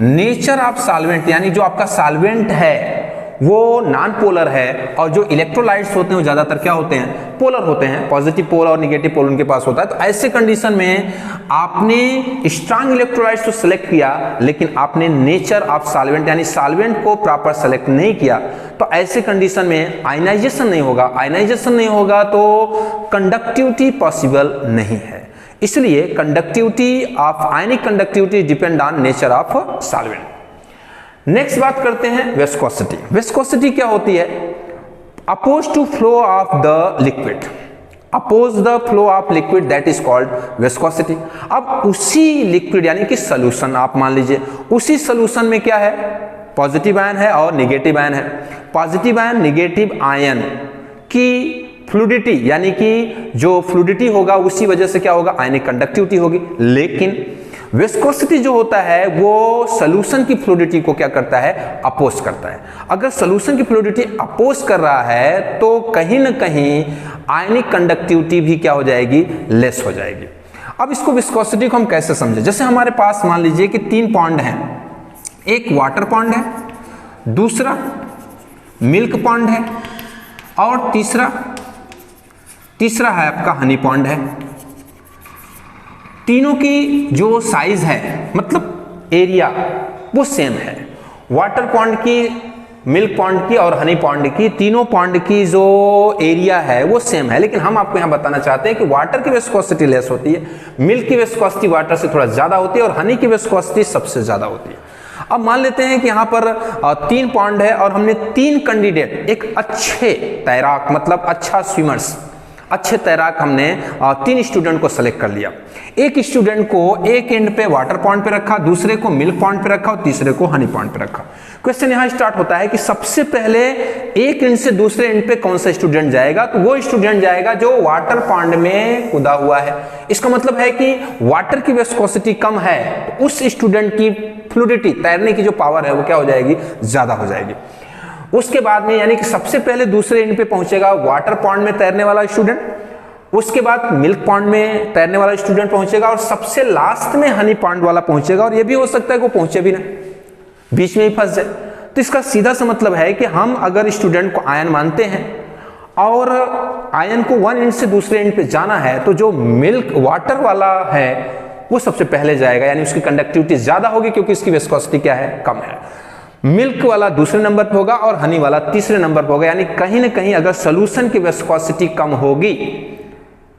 नेचर ऑफ सॉल्वेंट यानी जो आपका सॉल्वेंट है वो नॉन पोलर है, और जो इलेक्ट्रोलाइट्स होते हैं वो ज्यादातर क्या होते हैं? पोलर होते हैं, पॉजिटिव पोल और नेगेटिव पोल उनके पास होता है। तो ऐसे कंडीशन में आपने स्ट्रॉन्ग इलेक्ट्रोलाइट्स तो सिलेक्ट किया, लेकिन आपने नेचर ऑफ सॉल्वेंट यानी सॉल्वेंट को प्रॉपर सेलेक्ट नहीं किया, तो ऐसे कंडीशन में आयनाइजेशन नहीं होगा। आयनाइजेशन नहीं होगा तो कंडक्टिविटी पॉसिबल नहीं है। इसलिए conductivity of ionic conductivity depend on nature of solvent. Next बात करते हैं विस्कोसिटी। विस्कोसिटी क्या होती है? Oppose to flow of the liquid, oppose the flow of liquid, that is called viscosity. अब उसी लिक्विड यानी कि सोल्यूशन आप मान लीजिए, उसी सोल्यूशन में क्या है? पॉजिटिव आयन है और निगेटिव आयन है। पॉजिटिव आयन निगेटिव आयन की फ्लूइडिटी यानी कि जो फ्लूइडिटी होगा उसी वजह से क्या होगा? आयनिक कंडक्टिविटी होगी। लेकिन विस्कोसिटी जो होता है वो सॉल्यूशन की फ्लूइडिटी को क्या करता है? अपोज करता है। अगर सॉल्यूशन की फ्लूइडिटी अपोज कर रहा है तो कहीं ना कहीं आयनिक कंडक्टिविटी भी क्या हो जाएगी? लेस हो जाएगी। अब इसको विस्कोसिटी को हम कैसे समझे? जैसे हमारे पास मान लीजिए कि 3 पॉन्ड हैं, एक वाटर पॉन्ड है, दूसरा मिल्क पॉन्ड है, और तीसरा है आपका हनी पॉन्ड है। तीनों की जो साइज है मतलब एरिया वो सेम है। वाटर पॉन्ड की, मिल्क पॉन्ड की और हनी पॉन्ड की, तीनों पॉन्ड की जो एरिया है वो सेम है। लेकिन हम आपको यहां बताना चाहते हैं कि वाटर की विस्कोसिटी लेस होती है, मिल्क की विस्कोसिटी वाटर से थोड़ा ज्यादा होती है, और हनी की विस्कोसिटी सबसे ज्यादा होती है। अब मान लेते हैं कि यहां पर 3 पॉन्ड है और हमने 3 कैंडिडेट, एक अच्छे तैराक मतलब अच्छा स्विमर्स, अच्छे तैराक हमने 3 स्टूडेंट को सेलेक्ट कर लिया। एक स्टूडेंट को एक एंड पे वाटर पॉन्ड पे रखा, दूसरे को मिल्क पॉन्ड पे रखा और तीसरे को हनी पॉन्ड पे रखा। क्वेश्चन यहां स्टार्ट होता है कि सबसे पहले एक एंड से दूसरे एंड पे कौन सा स्टूडेंट जाएगा? तो वो स्टूडेंट जाएगा जो वाटर पॉन्ड में कूदा हुआ है। इसका मतलब है कि वाटर की विस्कोसिटी कम है तो उस स्टूडेंट की फ्लूइडिटी, तैरने की जो पावर है वो क्या हो जाएगी? ज्यादा हो जाएगी। उसके बाद में यानी कि सबसे पहले दूसरे एंड पे पहुंचेगा वाटर पॉन्ड में तैरने वाला स्टूडेंट, उसके बाद मिल्क पॉन्ड में तैरने वाला स्टूडेंट पहुंचेगा, और सबसे लास्ट में हनी पॉन्ड वाला पहुंचेगा। और यह भी हो सकता है कि वो पहुंचे भी ना, बीच में ही फंस जाए। तो इसका सीधा सा मतलब है कि हम अगर स्टूडेंट को आयन मानते हैं और आयन को वन एंड से दूसरे एंड पे जाना है, तो जो मिल्क वाटर वाला है वो सबसे पहले जाएगा, यानी उसकी कंडक्टिविटी ज्यादा होगी क्योंकि इसकी विस्कोसिटी क्या है? कम है। मिल्क वाला दूसरे नंबर पर होगा और हनी वाला तीसरे नंबर पर होगा। यानी कहीं ना कहीं अगर सोल्यूशन की विस्कोसिटी कम होगी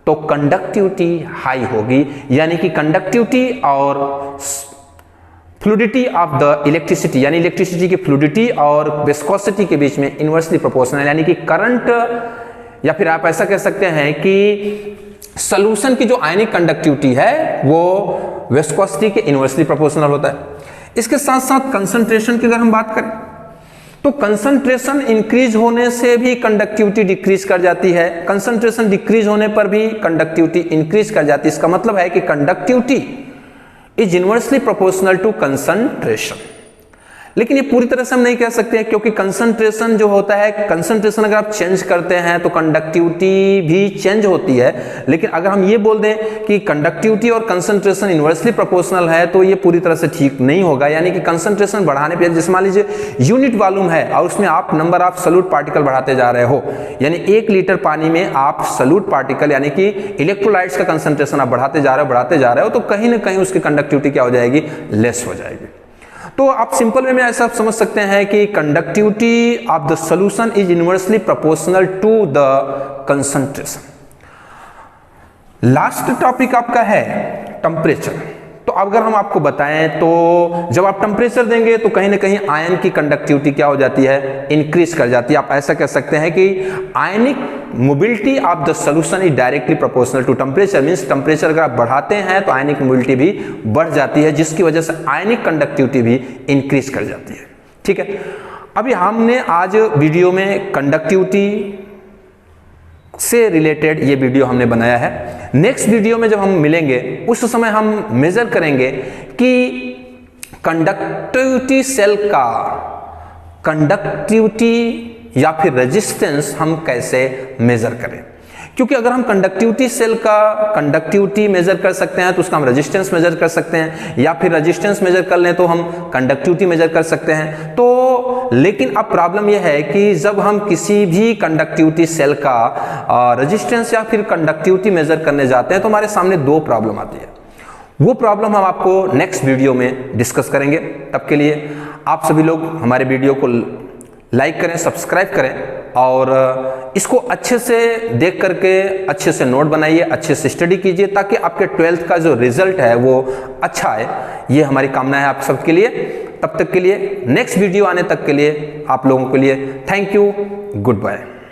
तो कंडक्टिविटी हाई होगी, यानी कि कंडक्टिविटी और फ्लूइडिटी ऑफ द इलेक्ट्रिसिटी, यानी इलेक्ट्रिसिटी की फ्लूइडिटी और विस्कोसिटी के बीच में इनवर्सली प्रोपोर्शनल, यानी कि करंट, या फिर आप ऐसा कह सकते हैं कि सॉल्यूशन की जो आयनिक कंडक्टिविटी है वो विस्कोसिटी के इनवर्सली प्रोपोर्शनल होता है। इसके साथ साथ कंसंट्रेशन की अगर हम बात करें तो कंसंट्रेशन इंक्रीज होने से भी कंडक्टिविटी डिक्रीज कर जाती है, कंसंट्रेशन डिक्रीज होने पर भी कंडक्टिविटी इंक्रीज कर जाती है। इसका मतलब है कि conductivity is inversely proportional to concentration. लेकिन ये पूरी तरह से हम नहीं कह सकते हैं, क्योंकि कंसंट्रेशन जो होता है, कंसंट्रेशन अगर आप चेंज करते हैं तो कंडक्टिविटी भी चेंज होती है। लेकिन अगर हम ये बोल दें कि कंडक्टिविटी और कंसंट्रेशन इनवर्सली प्रोपोर्शनल है तो ये पूरी तरह से ठीक नहीं होगा। यानी कि कंसंट्रेशन बढ़ाने पर, जैसे मान लीजिए यूनिट वॉल्यूम है और उसमें आप नंबर ऑफ सॉल्यूट पार्टिकल बढ़ाते जा रहे हो, यानी 1 लीटर पानी में आप सॉल्यूट पार्टिकल यानी कि इलेक्ट्रोलाइट्स का कंसंट्रेशन आप बढ़ाते जा रहे हो तो कहीं ना कहीं उसकी कंडक्टिविटी क्या हो जाएगी, लेस हो जाएगी। तो आप सिंपल वे में ऐसा समझ सकते हैं कि conductivity of the solution is inversely proportional to the concentration. Last topic आपका है टेम्परेचर। तो अगर हम आपको बताएं तो जब आप टेम्परेचर देंगे तो कहीं ना कहीं आयन की कंडक्टिविटी क्या हो जाती है, इंक्रीज कर जाती है। आप ऐसा कह सकते हैं कि ionic mobility of the solution is directly proportional to temperature. Means temperature अगर आप बढ़ाते हैं तो आयनिक मोबिलिटी भी बढ़ जाती है, जिसकी वजह से आयनिक कंडक्टिविटी भी इंक्रीज कर जाती है। ठीक है, अभी हमने आज वीडियो में कंडक्टिविटी से रिलेटेड ये वीडियो हमने बनाया है। नेक्स्ट वीडियो में जब हम मिलेंगे उस समय हम मेजर करेंगे कि कंडक्टिविटी सेल का कंडक्टिविटी या फिर रेजिस्टेंस हम कैसे मेजर करें। क्योंकि अगर हम कंडक्टिविटी सेल का कंडक्टिविटी मेजर कर सकते हैं तो उसका हम रेजिस्टेंस मेजर कर सकते हैं, या फिर रेजिस्टेंस मेजर कर लें तो हम कंडक्टिविटी मेजर कर सकते हैं। तो लेकिन अब प्रॉब्लम यह है कि जब हम किसी भी कंडक्टिविटी सेल का रेजिस्टेंस या फिर कंडक्टिविटी मेजर करने जाते हैं तो हमारे सामने 2 प्रॉब्लम आती है। वो प्रॉब्लम हम आपको नेक्स्ट वीडियो में डिस्कस करेंगे। तब के लिए आप सभी लोग हमारे वीडियो को लाइक करें, सब्सक्राइब करें और इसको अच्छे से देख करके अच्छे से नोट बनाइए, अच्छे से स्टडी कीजिए, ताकि आपके 12th का जो रिजल्ट है वो अच्छा आए। ये हमारी कामना है आप सबके लिए। तब तक के लिए, नेक्स्ट वीडियो आने तक के लिए आप लोगों के लिए थैंक यू, गुड बाय।